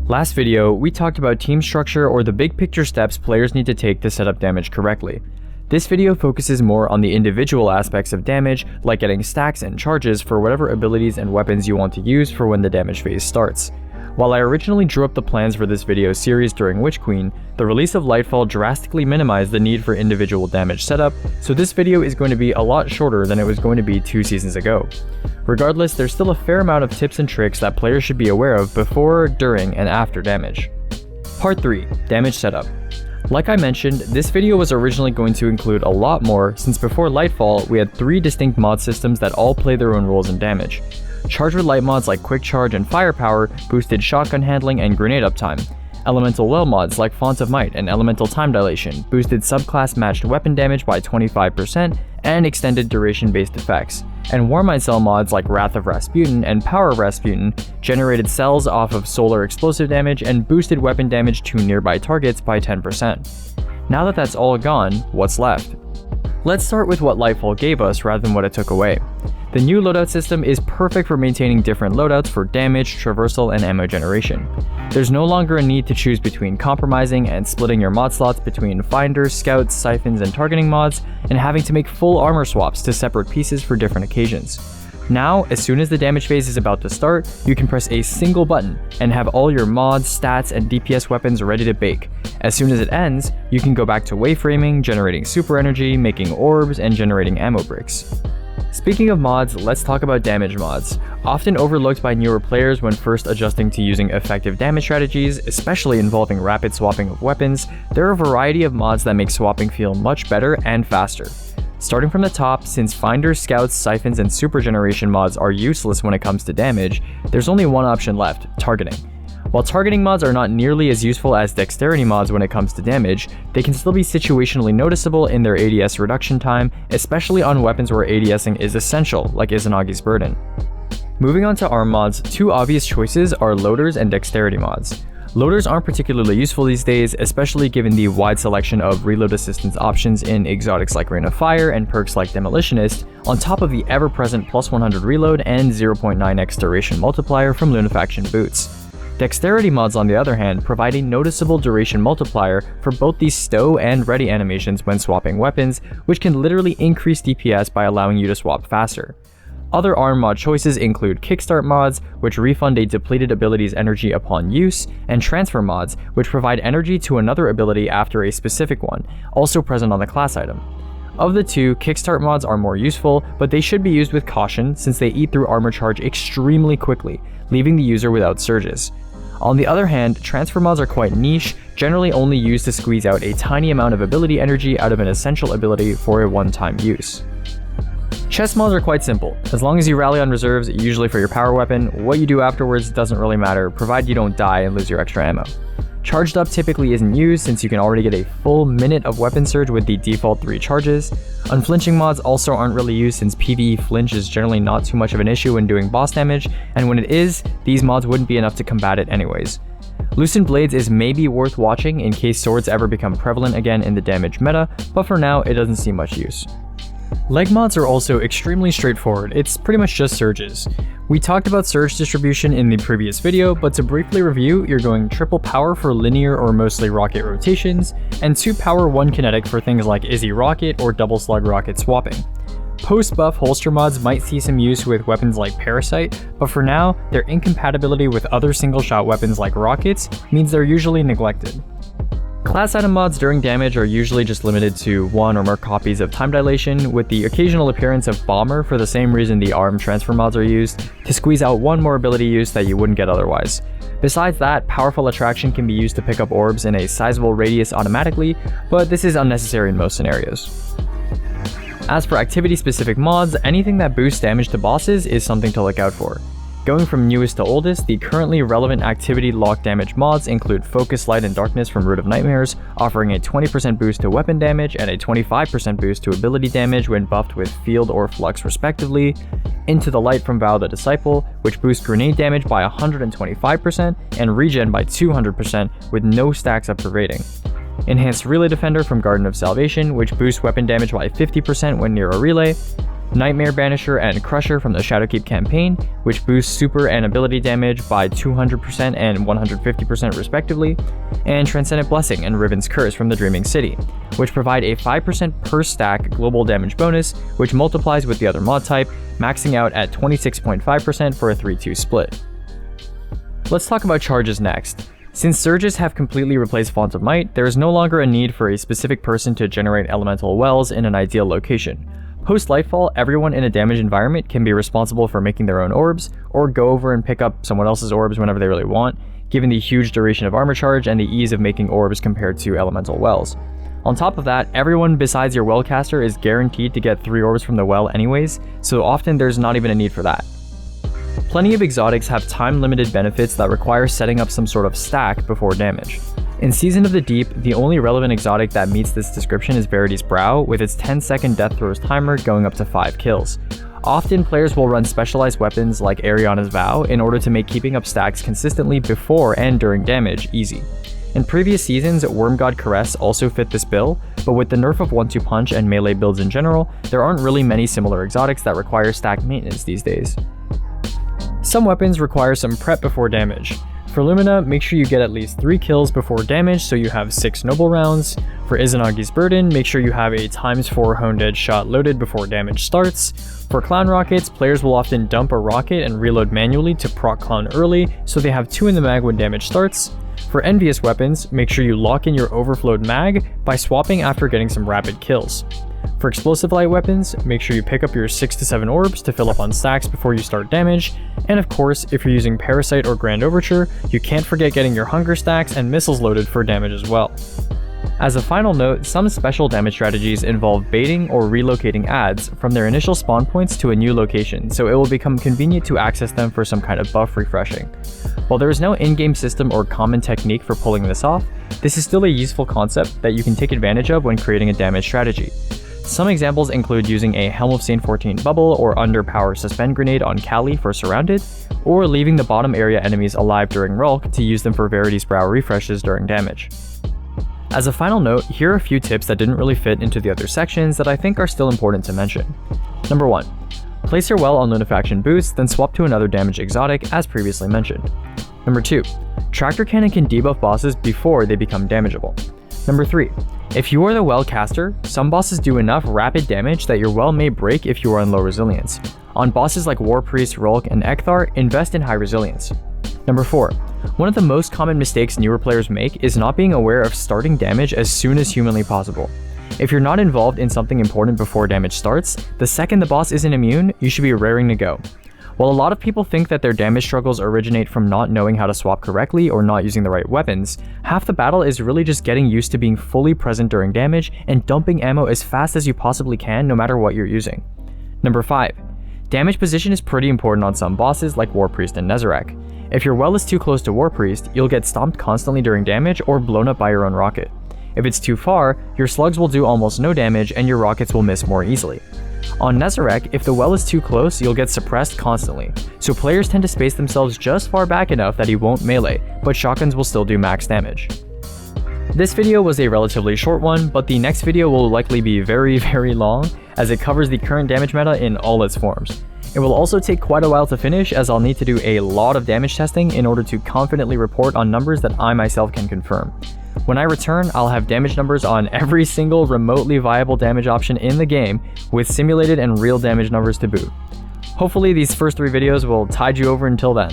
Last video, we talked about team structure or the big picture steps players need to take to set up damage correctly. This video focuses more on the individual aspects of damage, like getting stacks and charges for whatever abilities and weapons you want to use for when the damage phase starts. While I originally drew up the plans for this video series during Witch Queen, the release of Lightfall drastically minimized the need for individual damage setup, so this video is going to be a lot shorter than it was going to be 2 seasons ago. Regardless, there's still a fair amount of tips and tricks that players should be aware of before, during, and after damage. Part 3. Damage Setup. Like I mentioned, this video was originally going to include a lot more since before Lightfall we had 3 distinct mod systems that all play their own roles in damage. Charge with light mods like Quick Charge and Firepower boosted shotgun handling and grenade uptime. Elemental well mods like Font of Might and Elemental Time Dilation boosted subclass matched weapon damage by 25% and extended duration based effects. And Warmind Cell mods like Wrath of Rasputin and Power of Rasputin generated cells off of solar explosive damage and boosted weapon damage to nearby targets by 10%. Now that that's all gone, what's left? Let's start with what Lightfall gave us rather than what it took away. The new loadout system is perfect for maintaining different loadouts for damage, traversal, and ammo generation. There's no longer a need to choose between compromising and splitting your mod slots between finders, scouts, siphons, and targeting mods, and having to make full armor swaps to separate pieces for different occasions. Now, as soon as the damage phase is about to start, you can press a single button and have all your mods, stats, and DPS weapons ready to bake. As soon as it ends, you can go back to wayframing, generating super energy, making orbs, and generating ammo bricks. Speaking of mods, let's talk about damage mods. Often overlooked by newer players when first adjusting to using effective damage strategies, especially involving rapid swapping of weapons, there are a variety of mods that make swapping feel much better and faster. Starting from the top, since finders, scouts, siphons, and super generation mods are useless when it comes to damage, there's only one option left: targeting. While targeting mods are not nearly as useful as dexterity mods when it comes to damage, they can still be situationally noticeable in their ADS reduction time, especially on weapons where ADSing is essential, like Izanagi's Burden. Moving on to arm mods, 2 obvious choices are loaders and dexterity mods. Loaders aren't particularly useful these days, especially given the wide selection of reload assistance options in exotics like Rain of Fire and perks like Demolitionist, on top of the ever-present plus 100 reload and 0.9x duration multiplier from Lunafaction boots. Dexterity mods, on the other hand, provide a noticeable duration multiplier for both the stow and ready animations when swapping weapons, which can literally increase DPS by allowing you to swap faster. Other arm mod choices include kickstart mods, which refund a depleted ability's energy upon use, and transfer mods, which provide energy to another ability after a specific one, also present on the class item. Of the 2, kickstart mods are more useful, but they should be used with caution since they eat through armor charge extremely quickly, leaving the user without surges. On the other hand, transfer mods are quite niche, generally only used to squeeze out a tiny amount of ability energy out of an essential ability for a one-time use. Chest mods are quite simple. As long as you rally on reserves, usually for your power weapon, what you do afterwards doesn't really matter, provided you don't die and lose your extra ammo. Charged up typically isn't used since you can already get a full minute of weapon surge with the default 3 charges. Unflinching mods also aren't really used since PvE flinch is generally not too much of an issue when doing boss damage, and when it is, these mods wouldn't be enough to combat it anyways. Loosened Blades is maybe worth watching in case swords ever become prevalent again in the damage meta, but for now it doesn't see much use. Leg mods are also extremely straightforward, it's pretty much just surges. We talked about surge distribution in the previous video, but to briefly review, you're going triple power for linear or mostly rocket rotations, and 2 power 1 kinetic for things like Izzy Rocket or double slug rocket swapping. Post-buff holster mods might see some use with weapons like Parasite, but for now, their incompatibility with other single-shot weapons like rockets means they're usually neglected. Class item mods during damage are usually just limited to 1 or more copies of Time Dilation, with the occasional appearance of Bomber for the same reason the arm transfer mods are used, to squeeze out 1 more ability use that you wouldn't get otherwise. Besides that, Powerful Attraction can be used to pick up orbs in a sizable radius automatically, but this is unnecessary in most scenarios. As for activity-specific mods, anything that boosts damage to bosses is something to look out for. Going from newest to oldest, the currently relevant activity lock damage mods include Focus Light and Darkness from Root of Nightmares, offering a 20% boost to weapon damage and a 25% boost to ability damage when buffed with Field or Flux respectively, Into the Light from Vow the Disciple, which boosts grenade damage by 125% and regen by 200% with no stacks up for rating. Enhanced Relay Defender from Garden of Salvation, which boosts weapon damage by 50% when near a relay, Nightmare Banisher and Crusher from the Shadowkeep campaign, which boosts super and ability damage by 200% and 150% respectively, and Transcendent Blessing and Riven's Curse from the Dreaming City, which provide a 5% per stack global damage bonus, which multiplies with the other mod type, maxing out at 26.5% for a 3-2 split. Let's talk about charges next. Since surges have completely replaced Font of Might, there is no longer a need for a specific person to generate elemental wells in an ideal location. Post Lightfall, everyone in a damaged environment can be responsible for making their own orbs, or go over and pick up someone else's orbs whenever they really want, given the huge duration of armor charge and the ease of making orbs compared to elemental wells. On top of that, everyone besides your well caster is guaranteed to get 3 orbs from the well anyways, so often there's not even a need for that. Plenty of exotics have time-limited benefits that require setting up some sort of stack before damage. In Season of the Deep, the only relevant exotic that meets this description is Verity's Brow, with its 10-second death throws timer going up to 5 kills. Often, players will run specialized weapons like Ariana's Vow in order to make keeping up stacks consistently before and during damage easy. In previous seasons, Wormgod Caress also fit this bill, but with the nerf of 1-2 punch and melee builds in general, there aren't really many similar exotics that require stack maintenance these days. Some weapons require some prep before damage. For Lumina, make sure you get at least 3 kills before damage so you have 6 noble rounds. For Izanagi's Burden, make sure you have a ×4 honed edge shot loaded before damage starts. For Clown Rockets, players will often dump a rocket and reload manually to proc Clown early so they have 2 in the mag when damage starts. For Envious weapons, make sure you lock in your overflowed mag by swapping after getting some rapid kills. For Explosive Light weapons, make sure you pick up your 6 to 7 orbs to fill up on stacks before you start damage, and of course, if you're using Parasite or Grand Overture, you can't forget getting your Hunger stacks and missiles loaded for damage as well. As a final note, some special damage strategies involve baiting or relocating adds from their initial spawn points to a new location, so it will become convenient to access them for some kind of buff refreshing. While there is no in-game system or common technique for pulling this off, this is still a useful concept that you can take advantage of when creating a damage strategy. Some examples include using a Helm of Saint 14 bubble or underpower suspend grenade on Kali for surrounded, or leaving the bottom area enemies alive during Rulk to use them for Verity's Brow refreshes during damage. As a final note, here are a few tips that didn't really fit into the other sections that I think are still important to mention. Number 1. Place your well on Lunafaction boost, then swap to another damage exotic as previously mentioned. Number 2. Tractor Cannon can debuff bosses before they become damageable. Number 3. If you are the well caster, some bosses do enough rapid damage that your well may break if you are on low resilience. On bosses like War Priest, Rulk, and Ekthar, invest in high resilience. Number 4. One of the most common mistakes newer players make is not being aware of starting damage as soon as humanly possible. If you're not involved in something important before damage starts, the second the boss isn't immune, you should be raring to go. While a lot of people think that their damage struggles originate from not knowing how to swap correctly or not using the right weapons, half the battle is really just getting used to being fully present during damage and dumping ammo as fast as you possibly can no matter what you're using. Number 5. Damage position is pretty important on some bosses like War Priest and Nezarec. If your well is too close to War Priest, you'll get stomped constantly during damage or blown up by your own rocket. If it's too far, your slugs will do almost no damage and your rockets will miss more easily. On Nezarec, if the well is too close, you'll get suppressed constantly, so players tend to space themselves just far back enough that he won't melee, but shotguns will still do max damage. This video was a relatively short one, but the next video will likely be very long, as it covers the current damage meta in all its forms. It will also take quite a while to finish, as I'll need to do a lot of damage testing in order to confidently report on numbers that I myself can confirm. When I return, I'll have damage numbers on every single remotely viable damage option in the game, with simulated and real damage numbers to boot. Hopefully these first 3 videos will tide you over until then.